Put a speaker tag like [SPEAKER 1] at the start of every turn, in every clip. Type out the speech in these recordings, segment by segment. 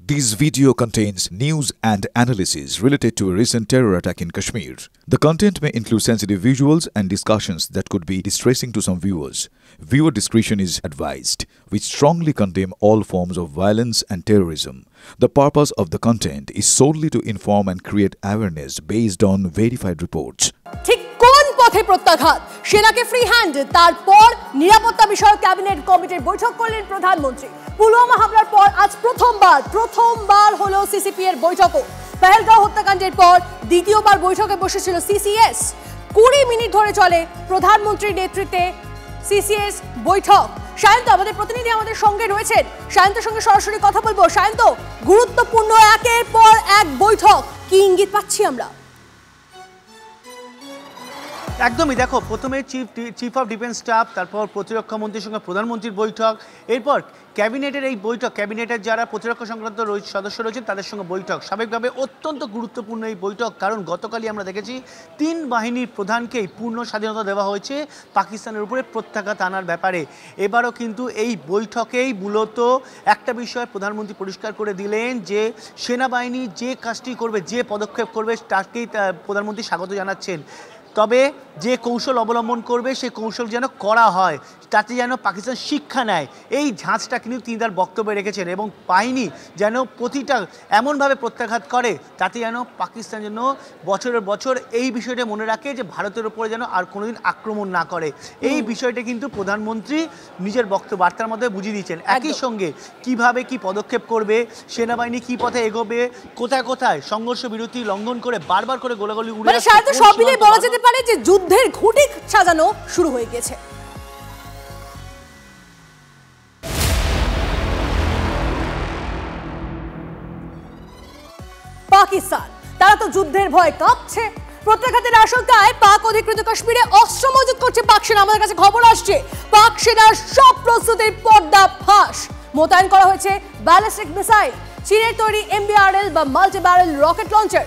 [SPEAKER 1] This video contains news and analysis related to a recent terror attack in Kashmir. The content may include sensitive visuals and discussions that could be distressing to some viewers. Viewer discretion is advised. We strongly condemn all forms of violence and terrorism. The purpose of the content is solely to inform and create awareness based on verified reports.
[SPEAKER 2] ঠিক কোন পথে প্রত্যাঘাত সেনাকে free hand তারপর নিরাপত্তা বিষয়ক cabinet কমিটির বৈঠক করলেন প্রধানমন্ত্রী পুলওয়ামা হামলার পর আজ প্রথমবার হলো সিসিপি এর বৈঠকও পেহেলগাঁও হত্যাকাণ্ডের পর দ্বিতীয়বার বৈঠকে বসেছিল সিসিএস 20 মিনিট ধরে চলে প্রধানমন্ত্রীর নেতৃত্বে সিসিএস বৈঠক শায়ন্ত আমাদের প্রতিনিধি আমাদের সঙ্গে রয়েছেন শায়ন্তের সঙ্গে সরাসরি কথা বলবো শায়ন্ত গুরুত্বপূর্ণ একের পর এক বৈঠক কি ইঙ্গিত পাচ্ছি আমরা
[SPEAKER 3] একদমই দেখো প্রথমে চিফ অফ ডিফেন্স স্টাফ তারপর প্রতিরক্ষা মন্ত্রীর সঙ্গে প্রধানমন্ত্রীর বৈঠক এরপর ক্যাবিনেটের এই বৈঠক ক্যাবিনেটের যারা প্রতিরক্ষা সংক্রান্ত সদস্য রয়েছেন তাদের সঙ্গে বৈঠক স্বাভাবিকভাবে অত্যন্ত গুরুত্বপূর্ণ এই বৈঠক কারণ গতকালই আমরা দেখেছি 3 বাহিনীর প্রধানকেই পূর্ণ স্বাধীনতা দেওয়া হয়েছে পাকিস্তানের উপরে প্রত্যাঘাত আনার ব্যাপারে এবারও কিন্তু এই বৈঠকেই মূলত একটা বিষয় প্রধানমন্ত্রী পরিষ্কার করে দিলেন যে সেনাবাহিনী যে কাজটি করবে যে পদক্ষেপ করবে তাকেই প্রধানমন্ত্রী স্বাগত জানাচ্ছেন তবে যে কৌশল অবলম্বন করবে সেই কৌশল যেন করা হয় তাতে যেন পাকিস্তান শিক্ষা নেয় এই ঝাঁজটা কিন্তু তিনি তার বক্তব্যে রেখেছেন এবং বাহিনী যেন প্রতিটা এমনভাবে প্রত্যাঘাত করে তাতে যেন পাকিস্তান যেন বছরের বছর এই বিষয়টা মনে রাখে যে ভারতের উপরে যেন আর কোনোদিন আক্রমণ না করে এই বিষয়টা কিন্তু প্রধানমন্ত্রী নিজের বক্তব্য বার্তার মধ্যে বুঝিয়ে দিয়েছেন একই সঙ্গে কিভাবে কি পদক্ষেপ করবে সেনাবাহিনী কি পথে এগোবে কোথায় কোথায় সংঘর্ষ বিরতি লঙ্ঘন করে বারবার করে গোলাগুলি উড়ে
[SPEAKER 2] আসছে সব মিলিয়ে বলা যেতে পারে যে যুদ্ধের ঘুঁটি সাজানো শুরু হয়ে গেছে পাকিস্তান তারা তো যুদ্ধের ভয় কাঁপছে প্রত্যাঘাতের আশঙ্কায় পাক অধিকৃত কাশ্মীরে অস্ত্র মজুত করছে পাক সেনা আমাদের কাছে খবর আসছে পাক সেনার সব প্রস্তুতির পর্দা ফাঁস মোতায়েন করা হয়েছে ব্যালিস্টিক মিসাইল চীনের তৈরি MBRL বা multi barrel rocket launcher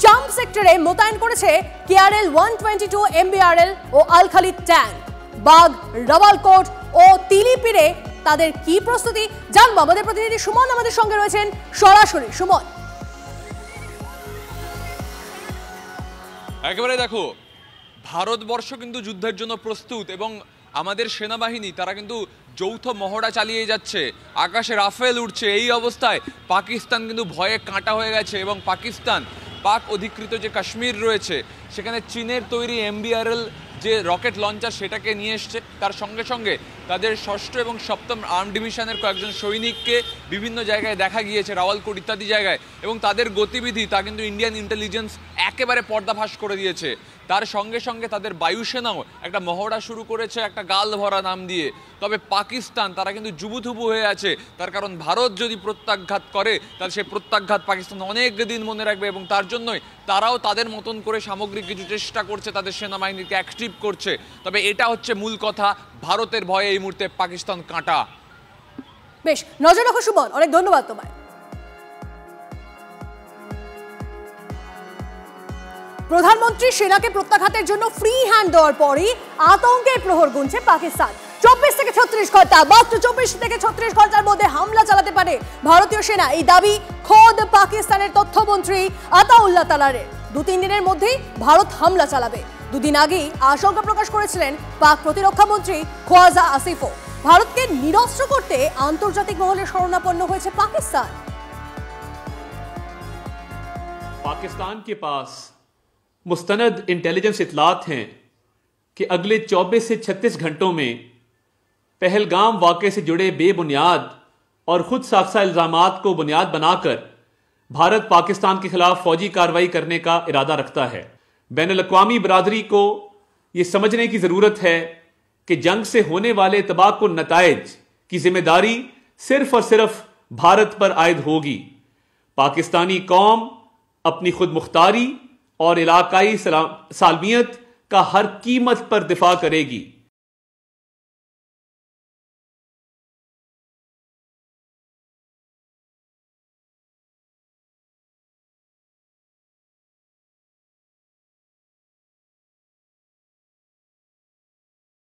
[SPEAKER 2] jump সেক্টরে মোতায়েন করেছে KRL 122 MBRL ও আল খালিদ ট্যাঙ্ক বাগ রাওয়ালকোট ও তিলিপিরে তাদের কি প্রস্তুতি জানবো আমাদের প্রতিনিধি সুমন আমাদের সঙ্গে রয়েছেন সরাসরি সুমন
[SPEAKER 4] একেবারে দেখো ভারতবর্ষ কিন্তু যুদ্ধের জন্য প্রস্তুত এবং আমাদের সেনাবাহিনী তারা কিন্তু যৌথ মহড়া চালিয়ে যাচ্ছে আকাশে রাফেল উঠছে এই অবস্থায় পাকিস্তান কিন্তু ভয়ে কাঁটা হয়ে গেছে এবং পাকিস্তান পাক অধিকৃত যে কাশ্মীর রয়েছে সেখানে চীনের তৈরি MBRL যে রকেট লঞ্চার সেটাকে নিয়ে এসছে তার সঙ্গে সঙ্গে তাদের 6ষ্ঠ এবং 7ম আর্ম ডিভিশনের কয়েকজন সৈনিককে বিভিন্ন জায়গায় দেখা গিয়েছে রাওয়ালকোট ইত্যাদি জায়গায় এবং তাদের গতিবিধি তা কিন্তু ইন্ডিয়ান ইন্টেলিজেন্স একেবারে পর্দাফাশ করে দিয়েছে তার সঙ্গে সঙ্গে তাদের বায়ুসেনাও একটা মহড়া শুরু করেছে একটা গাল ভরা নাম দিয়ে তবে পাকিস্তান তারা কিন্তু জুবুথুবু হয়ে আছে তার কারণ ভারত যদি প্রত্যাঘাত করে তাহলে সেই প্রত্যাঘাত পাকিস্তান অনেক দিন মনে রাখবে এবং তার জন্যই তারাও তাদের মতন করে সামগ্রিক কিছু চেষ্টা করছে তাদের সেনাবাহিনীকে অ্যাক্টিভ করছে তবে এটা হচ্ছে মূল কথা ভারতের ভয়ে এই মুহূর্তে পাকিস্তান কাঁটা
[SPEAKER 2] বেশ নজর রাখো সুমন অনেক ধন্যবাদ তোমায় প্রধানমন্ত্রী সেনাকে প্রত্যাঘাতের জন্য ফ্রি হ্যান্ড দেওয়ার পরই আতঙ্কের প্রহর গুনছে পাকিস্তান 24 থেকে 36 ঘন্টা মাত্র 24 থেকে 36 ঘন্টার মধ্যে হামলা চালাতে পারে ভারতীয় সেনা এই দাবি খোদ পাকিস্তানের তথ্যমন্ত্রী আতাউল্লাহ তালারের 2-3 দিনের মধ্যেই ভারত হামলা চালাবে দুদিন আগেই আশঙ্কা প্রকাশ করেছিলেন পাক প্রতিরক্ষা মন্ত্রী খোয়াজা আসিফও ভারতকে নিরস্ত্র করতে আন্তর্জাতিক মহলে শরণাপন্ন হয়েছে পাকিস্তান
[SPEAKER 5] पाकिस्तान के पास मुस्तनद इंटेलिजेंस इतलात हैं कि अगले 24 से 36 घंटों में पहलगाम वाक़े से जुड़े बेबुनियाद और खुद साख्ता इल्ज़ामात को बुनियाद बनाकर भारत पाकिस्तान के खिलाफ फौजी कार्रवाई करने का इरादा रखता है बैनुल-अक़वामी बरादरी को ये समझने की ज़रूरत है कि जंग से होने वाले तबाहकुन नताइज की जिम्मेदारी सिर्फ और सिर्फ भारत पर आयद होगी पाकिस्तानी कौम अपनी खुद मुख्तारी और इलाकाई सालमियत का हर कीमत पर दिफा करेगी